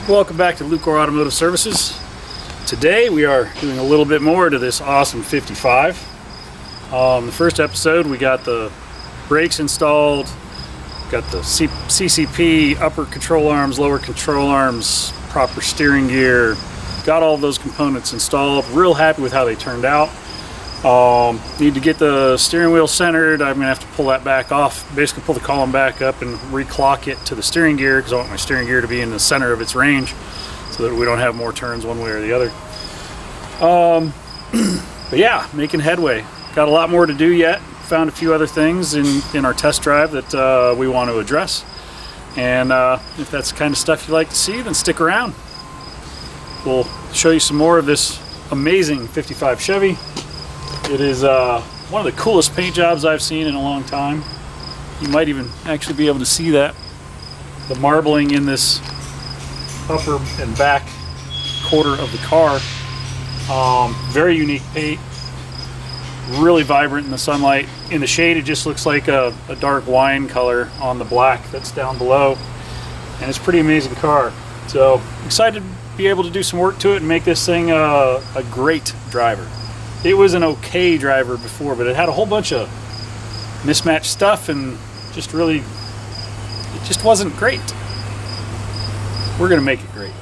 Welcome back to Lucore Automotive Services. Today we are doing a little bit more to this awesome 55. The first episode we got the brakes installed, got the CCP, upper control arms, lower control arms, proper steering gear, got all of those components installed. Real happy with how they turned out. Need to get the steering wheel centered. I'm gonna have to pull that back off, basically pull the column back up and reclock it to the steering gear because I want my steering gear to be in the center of its range so that we don't have more turns one way or the other. But yeah, making headway. Got a lot more to do yet. Found a few other things in our test drive that we want to address. And if that's the kind of stuff you like to see, then stick around. We'll show you some more of this amazing 55 Chevy. It is one of the coolest paint jobs I've seen in a long time. You might even actually be able to see that. The marbling in this upper and back quarter of the car. Very unique paint. Really vibrant in the sunlight. In the shade it just looks like a dark wine color on the black that's down below. And it's a pretty amazing car. So excited to be able to do some work to it and make this thing a great driver. It was an okay driver before, but it had a whole bunch of mismatched stuff and just really, it just wasn't great. We're gonna make it great.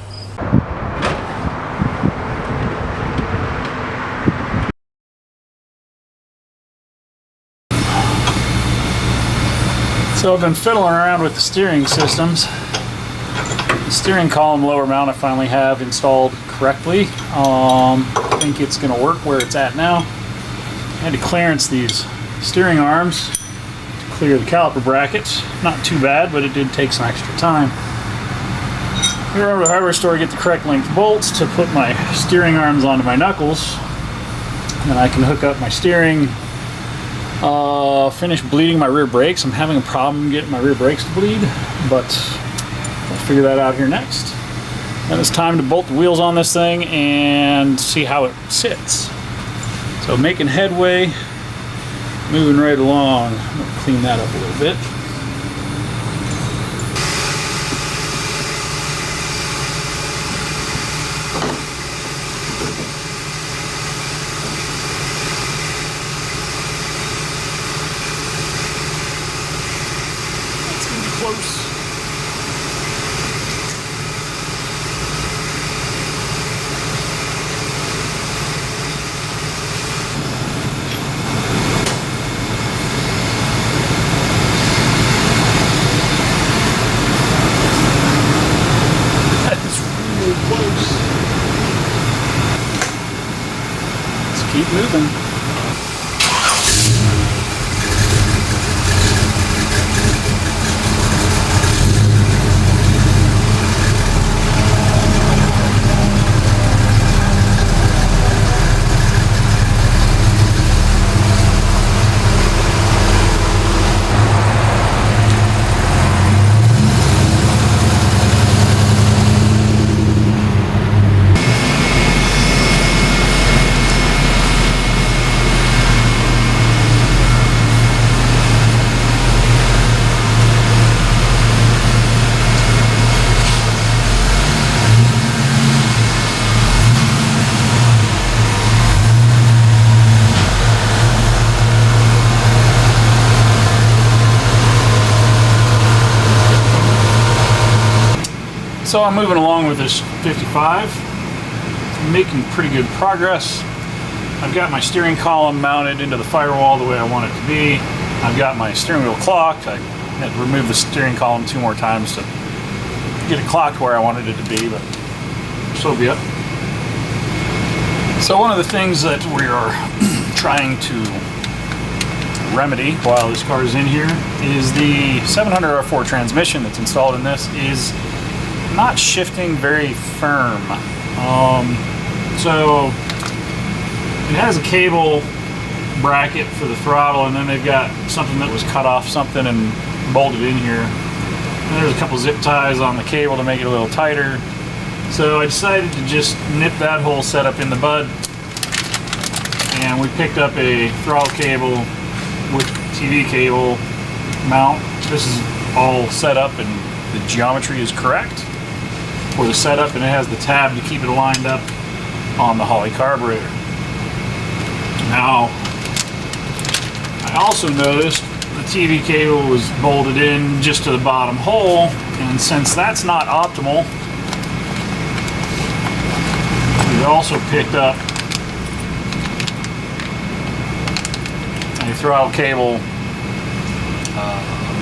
So I've been fiddling around with the steering systems. The steering column lower mount I finally have installed correctly. I think it's going to work where it's at now. I had to clearance these steering arms to clear the caliper brackets. Not too bad, but it did take some extra time. Went over to the hardware store to get the correct length bolts to put my steering arms onto my knuckles. Then I can hook up my steering. Finish bleeding my rear brakes. I'm having a problem getting my rear brakes to bleed, but we'll figure that out here next. Then it's time to bolt the wheels on this thing and see how it sits. So making headway, moving right along. I'm going to clean that up a little bit. That's going to be close. Keep moving. So I'm moving along with this 55, making pretty good progress. I've got my steering column mounted into the firewall the way I want it to be. I've got my steering wheel clocked. I had to remove the steering column 2 more times to get it clocked where I wanted it to be, but so be it. So one of the things that we are trying to remedy while this car is in here is the 700R4 transmission that's installed in this is not shifting very firm. So it has a cable bracket for the throttle, and then they've got something that was cut off something and bolted in here. And there's a couple zip ties on the cable to make it a little tighter. So I decided to just nip that whole setup in the bud, and we picked up a throttle cable with TV cable mount. This is all set up and the geometry is correct. for the setup, and it has the tab to keep it lined up on the Holley carburetor. Now, I also noticed the TV cable was bolted in just to the bottom hole, and since that's not optimal, we also picked up a throttle cable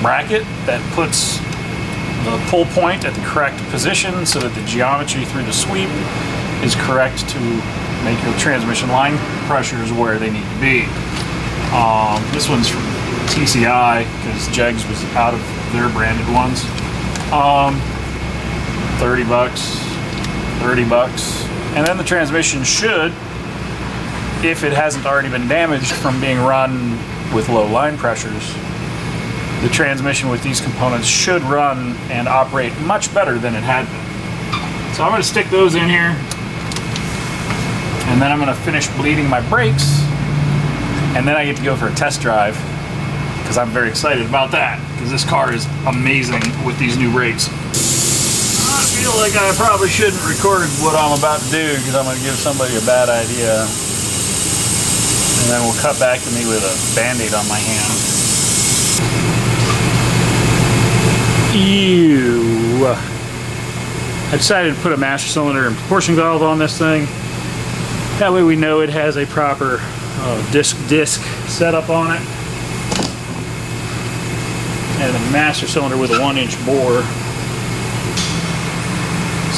bracket that puts the pull point at the correct position so that the geometry through the sweep is correct to make your transmission line pressures where they need to be. This one's from TCI because Jegs was out of their branded ones. 30 bucks, 30 bucks. And then the transmission should, if it hasn't already been damaged from being run with low line pressures, the transmission with these components should run and operate much better than it had been. So I'm going to stick those in here, and then I'm going to finish bleeding my brakes, and then I get to go for a test drive because I'm very excited about that because this car is amazing with these new brakes. I feel like I probably shouldn't record what I'm about to do because I'm going to give somebody a bad idea, and then we'll cut back to me with a band-aid on my hand. Ew. I decided to put a master cylinder and proportion valve on this thing. That way we know it has a proper disc setup on it. And a master cylinder with a 1-inch bore.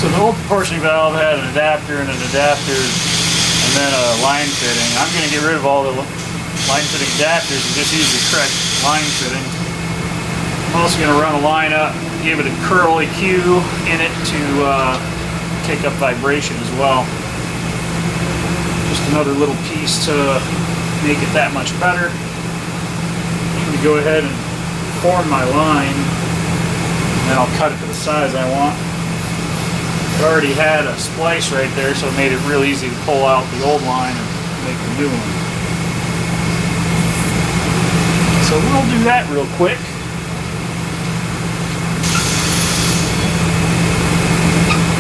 So the old proportion valve had an adapter and then a line fitting. I'm going to get rid of all the line fitting adapters and just use the correct line fitting. I'm also going to run a line up, give it a curl EQ in it to take up vibration as well. Just another little piece to make it that much better. I'm going to go ahead and form my line, and then I'll cut it to the size I want. It already had a splice right there, so it made it real easy to pull out the old line and make a new one. So we'll do that real quick.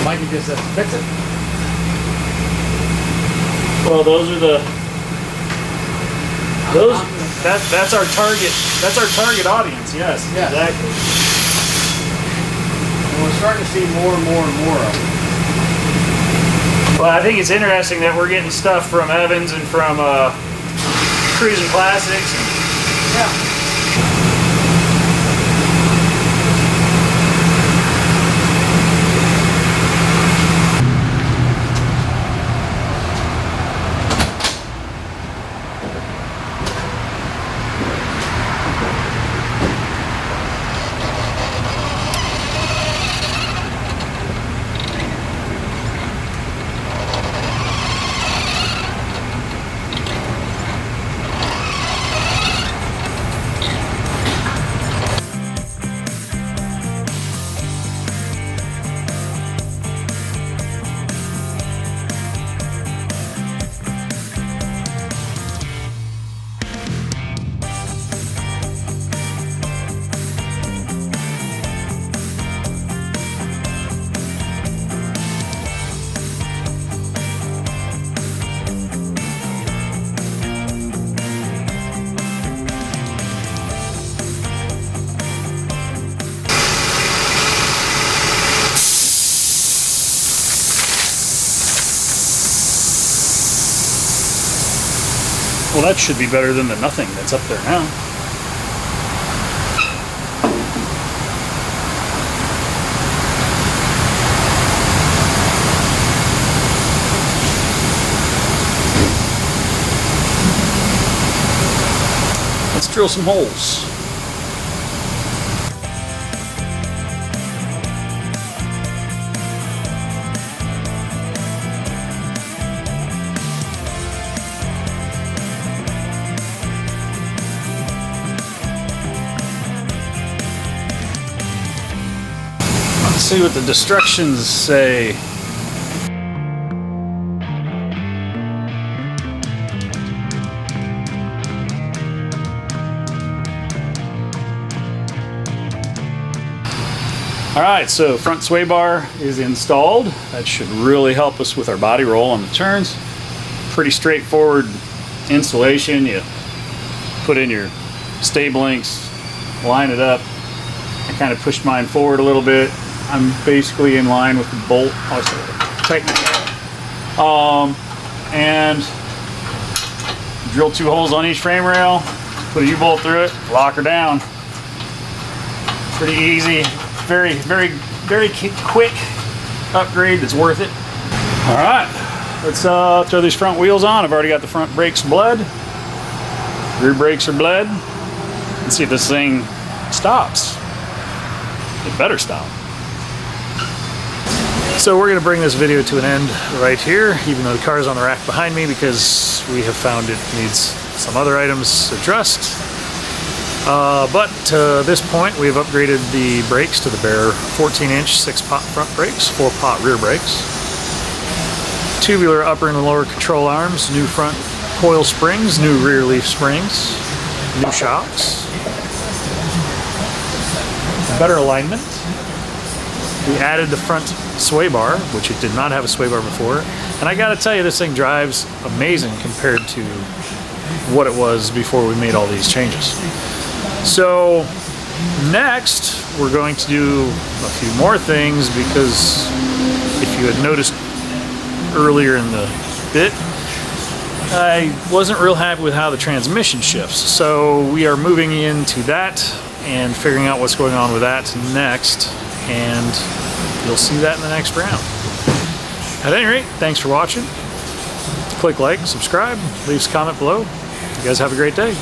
Mikey just says fix it. Well, that's our target. That's our target audience. Yes, Yeah. exactly. And we're starting to see more and more and more of it. Well, I think it's interesting that we're getting stuff from Evans and from Cruising Classics. Yeah. Well, that should be better than the nothing that's up there now. Let's drill some holes. Let's see what the instructions say. All right, so front sway bar is installed. That should really help us with our body roll on the turns. Pretty straightforward installation. You put in your stable links, line it up. I kind of pushed mine forward a little bit. I'm basically in line with the bolt. Tighten it. And drill 2 holes on each frame rail, put a U-bolt through it, lock her down. Pretty easy, very quick upgrade that's worth it. All right, let's throw these front wheels on. I've already got the front brakes bled. Rear brakes are bled. Let's see if this thing stops. It better stop. So we're going to bring this video to an end right here, even though the car is on the rack behind me, because we have found it needs some other items addressed. But to this point, we've upgraded the brakes to the BelAir 14-inch 6-pot front brakes, 4-pot rear brakes. Tubular upper and lower control arms, new front coil springs, new rear leaf springs, new shocks, better alignment. We added the front sway bar, which it did not have a sway bar before. And I gotta tell you, this thing drives amazing compared to what it was before we made all these changes. So next, we're going to do a few more things, because if you had noticed earlier in the bit, I wasn't real happy with how the transmission shifts. So we are moving into that and figuring out what's going on with that next. And you'll see that in the next round. At any rate, thanks for watching. Click like, subscribe, leave us a comment below. You guys have a great day.